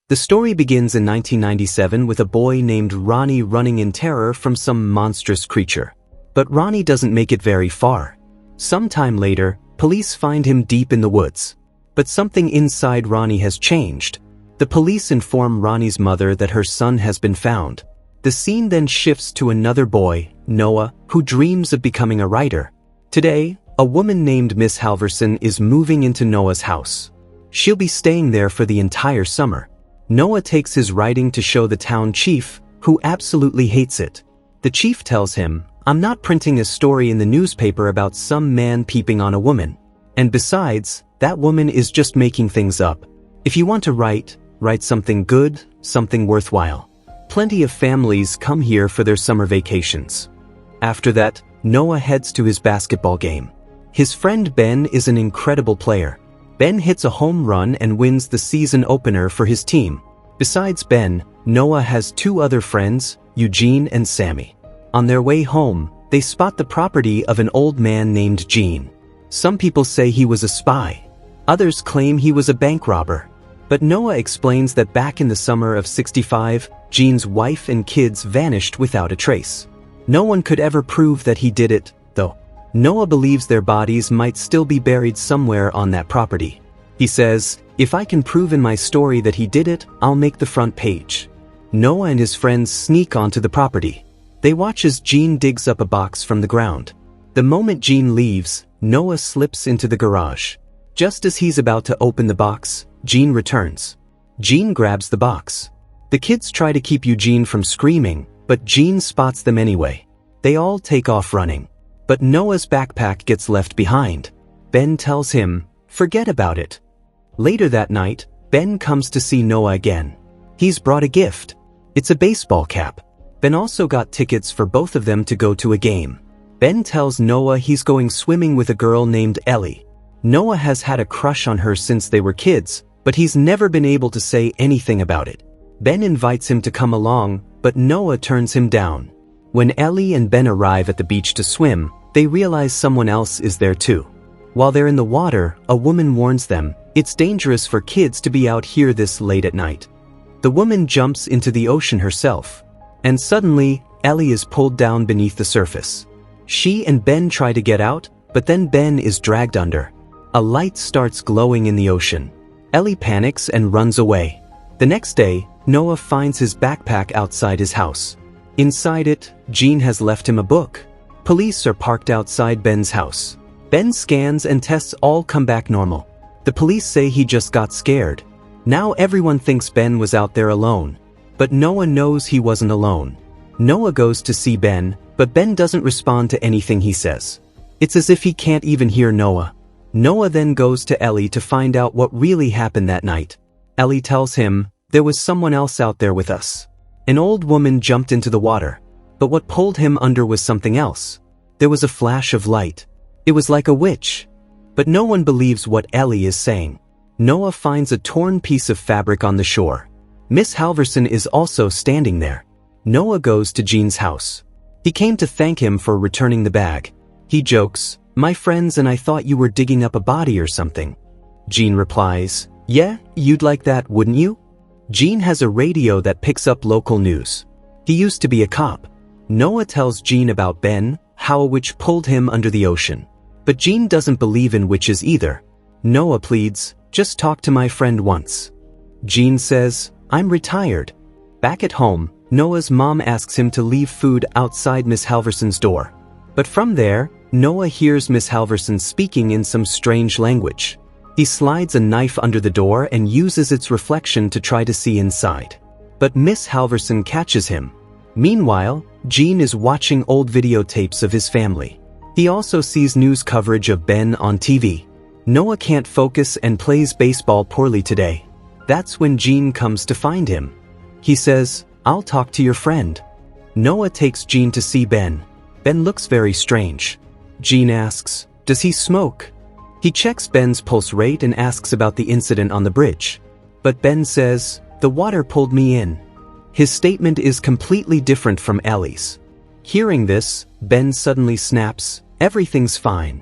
The story begins in 1997 with a boy named Ronnie running in terror from some monstrous creature. But Ronnie doesn't make it very far. Sometime later, police find him deep in the woods. But something inside Ronnie has changed. The police inform Ronnie's mother that her son has been found. The scene then shifts to another boy, Noah, who dreams of becoming a writer. Today, a woman named Miss Halverson is moving into Noah's house. She'll be staying there for the entire summer. Noah takes his writing to show the town chief, who absolutely hates it. The chief tells him, "I'm not printing a story in the newspaper about some man peeping on a woman. And besides, that woman is just making things up. If you want to write something good, something worthwhile." Plenty of families come here for their summer vacations. After that, Noah heads to his basketball game. His friend Ben is an incredible player. Ben hits a home run and wins the season opener for his team. Besides Ben, Noah has two other friends, Eugene and Sammy. On their way home, they spot the property of an old man named Gene. Some people say he was a spy. Others claim he was a bank robber. But Noah explains that back in the summer of '65, Gene's wife and kids vanished without a trace. No one could ever prove that he did it, though. Noah believes their bodies might still be buried somewhere on that property. He says, "If I can prove in my story that he did it, I'll make the front page." Noah and his friends sneak onto the property. They watch as Gene digs up a box from the ground. The moment Gene leaves, Noah slips into the garage. Just as he's about to open the box, Gene returns. Gene grabs the box. The kids try to keep Eugene from screaming, but Gene spots them anyway. They all take off running. But Noah's backpack gets left behind. Ben tells him, "Forget about it." Later that night, Ben comes to see Noah again. He's brought a gift. It's a baseball cap. Ben also got tickets for both of them to go to a game. Ben tells Noah he's going swimming with a girl named Ellie. Noah has had a crush on her since they were kids, but he's never been able to say anything about it. Ben invites him to come along, but Noah turns him down. When Ellie and Ben arrive at the beach to swim, they realize someone else is there too. While they're in the water, a woman warns them, "It's dangerous for kids to be out here this late at night." The woman jumps into the ocean herself. And suddenly, Ellie is pulled down beneath the surface. She and Ben try to get out, but then Ben is dragged under. A light starts glowing in the ocean. Ellie panics and runs away. The next day, Noah finds his backpack outside his house. Inside it, Gene has left him a book. Police are parked outside Ben's house. Ben scans and tests all come back normal. The police say he just got scared. Now everyone thinks Ben was out there alone. But Noah knows he wasn't alone. Noah goes to see Ben, but Ben doesn't respond to anything he says. It's as if he can't even hear Noah. Noah then goes to Ellie to find out what really happened that night. Ellie tells him, "There was someone else out there with us." An old woman jumped into the water. But what pulled him under was something else. There was a flash of light. It was like a witch. But no one believes what Ellie is saying. Noah finds a torn piece of fabric on the shore. Miss Halverson is also standing there. Noah goes to Gene's house. He came to thank him for returning the bag. He jokes, "My friends and I thought you were digging up a body or something." Gene replies, "Yeah, you'd like that, wouldn't you?" Gene has a radio that picks up local news. He used to be a cop. Noah tells Gene about Ben, how a witch pulled him under the ocean. But Gene doesn't believe in witches either. Noah pleads, "Just talk to my friend once." Gene says, "I'm retired." Back at home, Noah's mom asks him to leave food outside Miss Halverson's door. But from there, Noah hears Miss Halverson speaking in some strange language. He slides a knife under the door and uses its reflection to try to see inside. But Miss Halverson catches him. Meanwhile, Gene is watching old videotapes of his family. He also sees news coverage of Ben on TV. Noah can't focus and plays baseball poorly today. That's when Gene comes to find him. He says, "I'll talk to your friend." Noah takes Gene to see Ben. Ben looks very strange. Gene asks, "Does he smoke?" He checks Ben's pulse rate and asks about the incident on the bridge. But Ben says, "The water pulled me in." His statement is completely different from Ellie's. Hearing this, Ben suddenly snaps, "Everything's fine."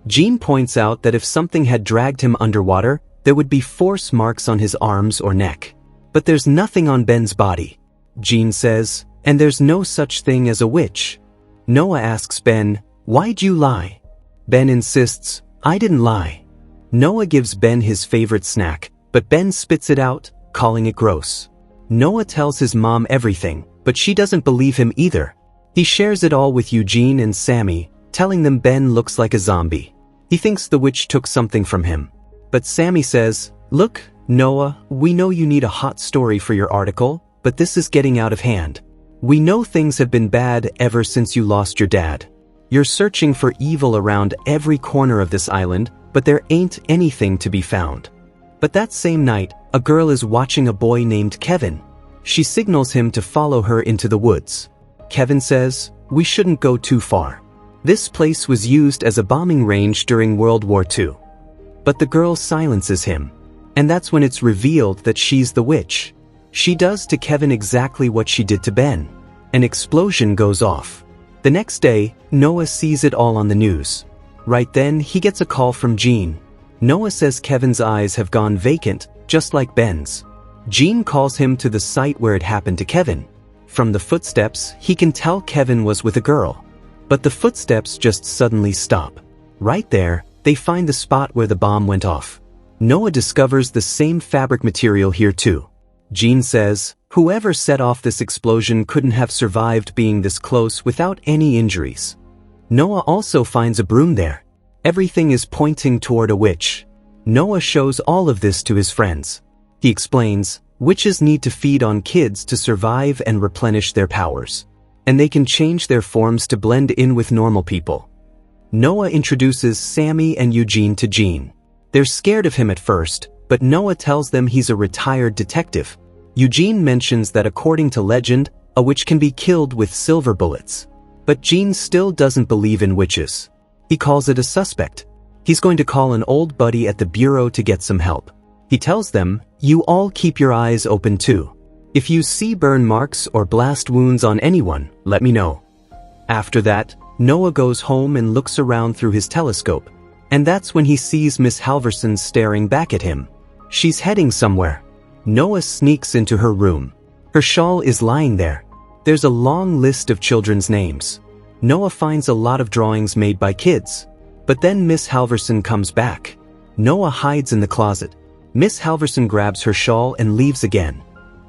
Gene points out that if something had dragged him underwater, there would be force marks on his arms or neck. But there's nothing on Ben's body. Jean says, and there's no such thing as a witch. Noah asks Ben, why'd you lie? Ben insists, I didn't lie. Noah gives Ben his favorite snack, but Ben spits it out, calling it gross. Noah tells his mom everything, but she doesn't believe him either. He shares it all with Eugene and Sammy, telling them Ben looks like a zombie. He thinks the witch took something from him. But Sammy says, look, Noah, we know you need a hot story for your article, but this is getting out of hand. We know things have been bad ever since you lost your dad. You're searching for evil around every corner of this island, but there ain't anything to be found. But that same night, a girl is watching a boy named Kevin. She signals him to follow her into the woods. Kevin says, we shouldn't go too far. This place was used as a bombing range during World War II. But the girl silences him. And that's when it's revealed that she's the witch. She does to Kevin exactly what she did to Ben. An explosion goes off. The next day, Noah sees it all on the news. Right then, he gets a call from Jean. Noah says Kevin's eyes have gone vacant, just like Ben's. Jean calls him to the site where it happened to Kevin. From the footsteps, he can tell Kevin was with a girl. But the footsteps just suddenly stop. Right there, they find the spot where the bomb went off. Noah discovers the same fabric material here too. Jean says, whoever set off this explosion couldn't have survived being this close without any injuries. Noah also finds a broom there. Everything is pointing toward a witch. Noah shows all of this to his friends. He explains, witches need to feed on kids to survive and replenish their powers. And they can change their forms to blend in with normal people. Noah introduces Sammy and Eugene to Jean. They're scared of him at first, but Noah tells them he's a retired detective. Eugene mentions that according to legend, a witch can be killed with silver bullets. But Jean still doesn't believe in witches. He calls it a suspect. He's going to call an old buddy at the bureau to get some help. He tells them, you all keep your eyes open too. If you see burn marks or blast wounds on anyone, let me know. After that, Noah goes home and looks around through his telescope. And that's when he sees Miss Halverson staring back at him. She's heading somewhere. Noah sneaks into her room. Her shawl is lying there. There's a long list of children's names. Noah finds a lot of drawings made by kids. But then Miss Halverson comes back. Noah hides in the closet. Miss Halverson grabs her shawl and leaves again.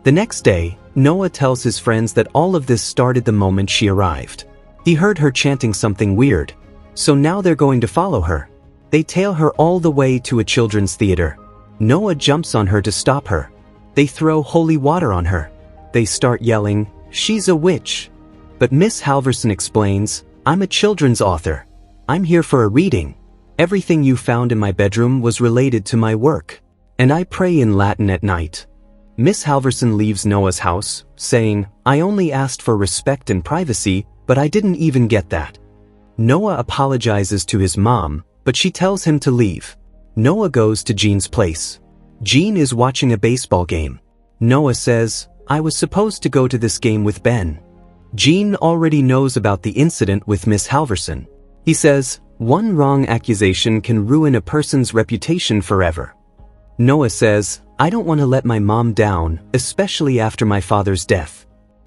The next day, Noah tells his friends that all of this started the moment she arrived. He heard her chanting something weird. So now they're going to follow her. They tail her all the way to a children's theater. Noah jumps on her to stop her. They throw holy water on her. They start yelling, she's a witch. But Miss Halverson explains, I'm a children's author. I'm here for a reading. Everything you found in my bedroom was related to my work. And I pray in Latin at night. Miss Halverson leaves Noah's house, saying, I only asked for respect and privacy, but I didn't even get that. Noah apologizes to his mom, but she tells him to leave. Noah goes to Jean's place. Jean is watching a baseball game. Noah says, I was supposed to go to this game with Ben. Jean already knows about the incident with Miss Halverson. He says, one wrong accusation can ruin a person's reputation forever. Noah says, I don't want to let my mom down, especially after my father's death.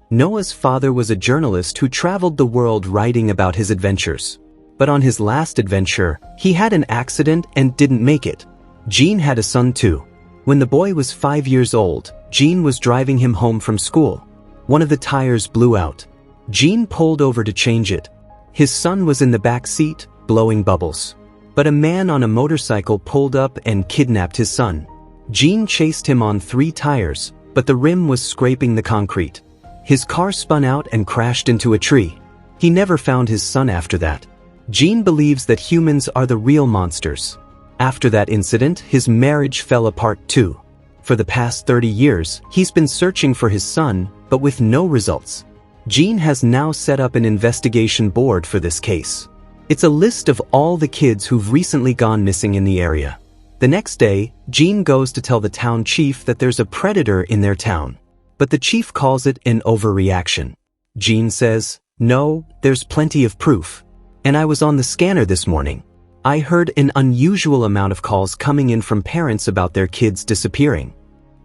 Noah's father was a journalist who traveled the world writing about his adventures. But on his last adventure, he had an accident and didn't make it. Jean had a son too. When the boy was 5 years old, Jean was driving him home from school. One of the tires blew out. Jean pulled over to change it. His son was in the back seat, blowing bubbles. But a man on a motorcycle pulled up and kidnapped his son. Jean chased him on 3 tires, but the rim was scraping the concrete. His car spun out and crashed into a tree. He never found his son after that. Jean believes that humans are the real monsters. After that incident, his marriage fell apart too. For the past 30 years, he's been searching for his son, but with no results. Jean has now set up an investigation board for this case. It's a list of all the kids who've recently gone missing in the area. The next day, Jean goes to tell the town chief that there's a predator in their town. But the chief calls it an overreaction. Jean says, no, there's plenty of proof. And I was on the scanner this morning. I heard an unusual amount of calls coming in from parents about their kids disappearing.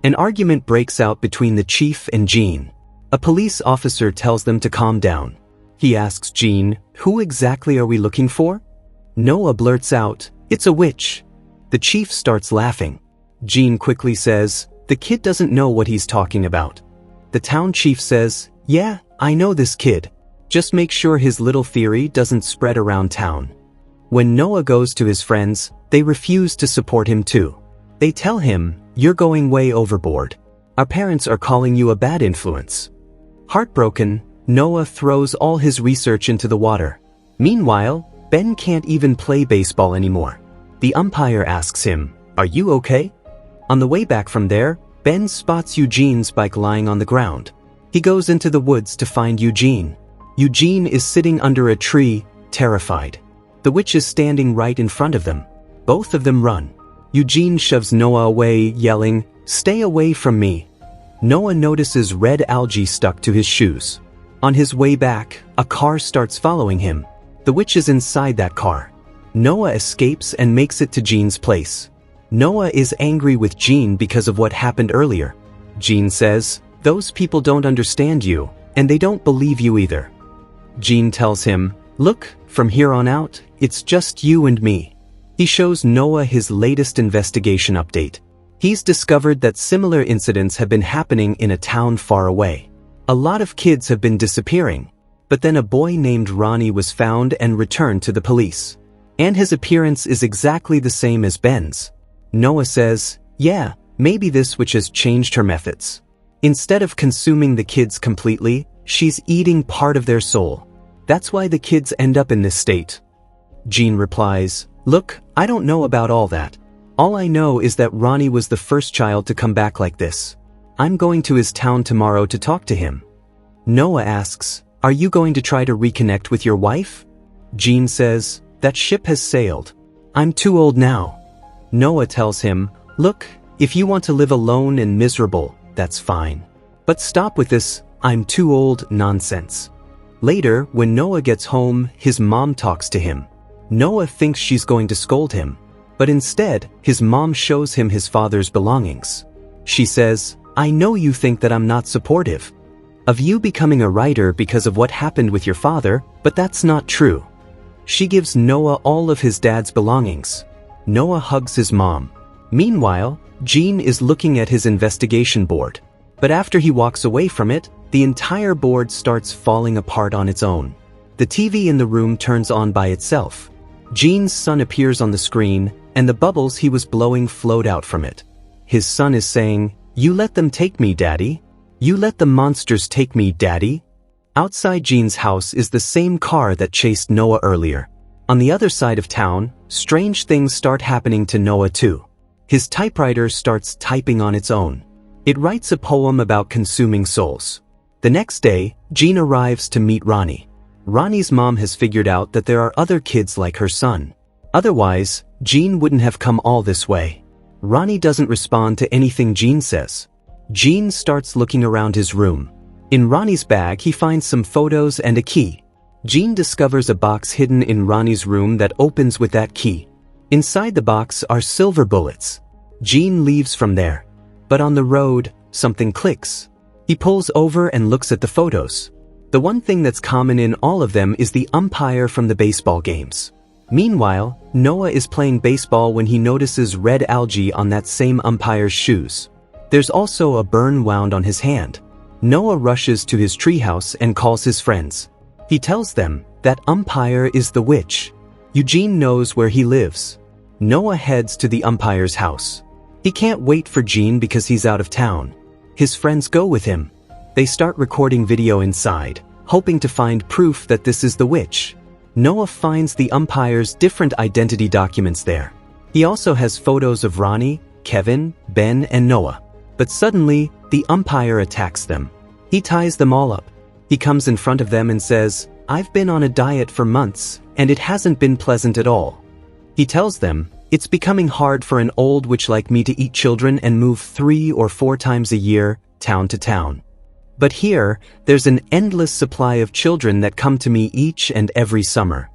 An argument breaks out between the chief and Gene. A police officer tells them to calm down. He asks Gene, "Who exactly are we looking for?" Noah blurts out, "It's a witch." The chief starts laughing. Gene quickly says, "The kid doesn't know what he's talking about." The town chief says, "Yeah, I know this kid. Just make sure his little theory doesn't spread around town." When Noah goes to his friends, they refuse to support him too. They tell him, "You're going way overboard. Our parents are calling you a bad influence." Heartbroken, Noah throws all his research into the water. Meanwhile, Ben can't even play baseball anymore. The umpire asks him, "Are you okay?" On the way back from there, Ben spots Eugene's bike lying on the ground. He goes into the woods to find Eugene. Eugene is sitting under a tree, terrified. The witch is standing right in front of them. Both of them run. Eugene shoves Noah away, yelling, "Stay away from me." Noah notices red algae stuck to his shoes. On his way back, a car starts following him. The witch is inside that car. Noah escapes and makes it to Gene's place. Noah is angry with Gene because of what happened earlier. Gene says, "Those people don't understand you, and they don't believe you either." Gene tells him, "Look, from here on out, it's just you and me." He shows Noah his latest investigation update. He's discovered that similar incidents have been happening in a town far away. A lot of kids have been disappearing, but then a boy named Ronnie was found and returned to the police. And his appearance is exactly the same as Ben's. Noah says, "Yeah, maybe this witch has changed her methods. Instead of consuming the kids completely, she's eating part of their soul. That's why the kids end up in this state." Gene replies, "Look, I don't know about all that. All I know is that Ronnie was the first child to come back like this. I'm going to his town tomorrow to talk to him." Noah asks, "Are you going to try to reconnect with your wife?" Gene says, "That ship has sailed. I'm too old now." Noah tells him, "Look, if you want to live alone and miserable, that's fine. But stop with this 'I'm too old' nonsense." Later, when Noah gets home, his mom talks to him. Noah thinks she's going to scold him, but instead, his mom shows him his father's belongings. She says, "I know you think that I'm not supportive of you becoming a writer because of what happened with your father, but that's not true." She gives Noah all of his dad's belongings. Noah hugs his mom. Meanwhile, Gene is looking at his investigation board. But after he walks away from it, the entire board starts falling apart on its own. The TV in the room turns on by itself. Gene's son appears on the screen, and the bubbles he was blowing float out from it. His son is saying, "You let them take me, Daddy. You let the monsters take me, Daddy." Outside Gene's house is the same car that chased Noah earlier. On the other side of town, strange things start happening to Noah too. His typewriter starts typing on its own. It writes a poem about consuming souls. The next day, Gene arrives to meet Ronnie. Ronnie's mom has figured out that there are other kids like her son. Otherwise, Gene wouldn't have come all this way. Ronnie doesn't respond to anything Gene says. Gene starts looking around his room. In Ronnie's bag, he finds some photos and a key. Gene discovers a box hidden in Ronnie's room that opens with that key. Inside the box are silver bullets. Gene leaves from there. But on the road, something clicks. He pulls over and looks at the photos. The one thing that's common in all of them is the umpire from the baseball games. Meanwhile, Noah is playing baseball when he notices red algae on that same umpire's shoes. There's also a burn wound on his hand. Noah rushes to his treehouse and calls his friends. He tells them that umpire is the witch. Eugene knows where he lives. Noah heads to the umpire's house. He can't wait for Gene because he's out of town. His friends go with him. They start recording video inside, hoping to find proof that this is the witch. Noah finds the umpire's different identity documents there. He also has photos of Ronnie, Kevin, Ben, and Noah. But suddenly, the umpire attacks them. He ties them all up. He comes in front of them and says, "I've been on a diet for months, and it hasn't been pleasant at all." He tells them, "It's becoming hard for an old witch like me to eat children and move 3 or 4 times a year, town to town. But here, there's an endless supply of children that come to me each and every summer."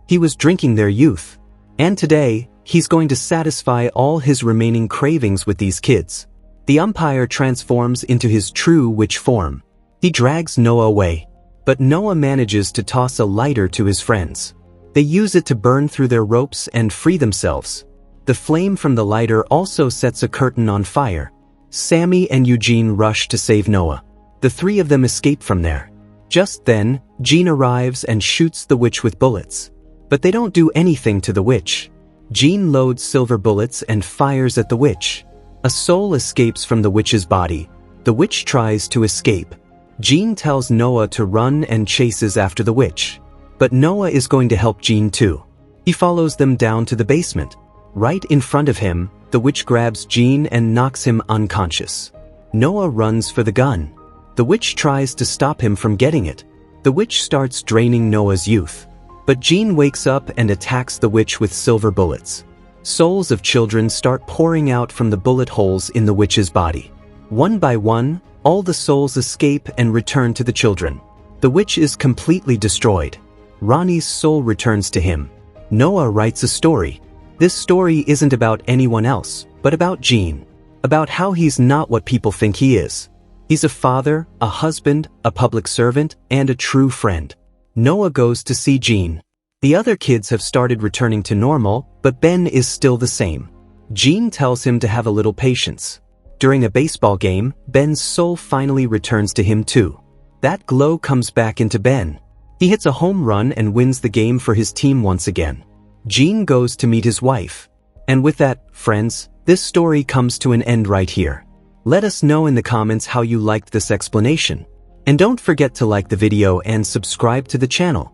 He was drinking their youth. And today, he's going to satisfy all his remaining cravings with these kids. The umpire transforms into his true witch form. He drags Noah away, but Noah manages to toss a lighter to his friends. They use it to burn through their ropes and free themselves. The flame from the lighter also sets a curtain on fire. Sammy and Eugene rush to save Noah. The three of them escape from there. Just then, Gene arrives and shoots the witch with bullets. But they don't do anything to the witch. Gene loads silver bullets and fires at the witch. A soul escapes from the witch's body. The witch tries to escape. Gene tells Noah to run and chases after the witch. But Noah is going to help Gene too. He follows them down to the basement. Right in front of him, the witch grabs Gene and knocks him unconscious. Noah runs for the gun. The witch tries to stop him from getting it. The witch starts draining Noah's youth. But Gene wakes up and attacks the witch with silver bullets. Souls of children start pouring out from the bullet holes in the witch's body. One by one, all the souls escape and return to the children. The witch is completely destroyed. Ronnie's soul returns to him. Noah writes a story. This story isn't about anyone else, but about Gene. About how he's not what people think he is. He's a father, a husband, a public servant, and a true friend. Noah goes to see Gene. The other kids have started returning to normal, but Ben is still the same. Gene tells him to have a little patience. During a baseball game, Ben's soul finally returns to him too. That glow comes back into Ben. He hits a home run and wins the game for his team once again. Gene goes to meet his wife. And with that, friends, this story comes to an end right here. Let us know in the comments how you liked this explanation. And don't forget to like the video and subscribe to the channel.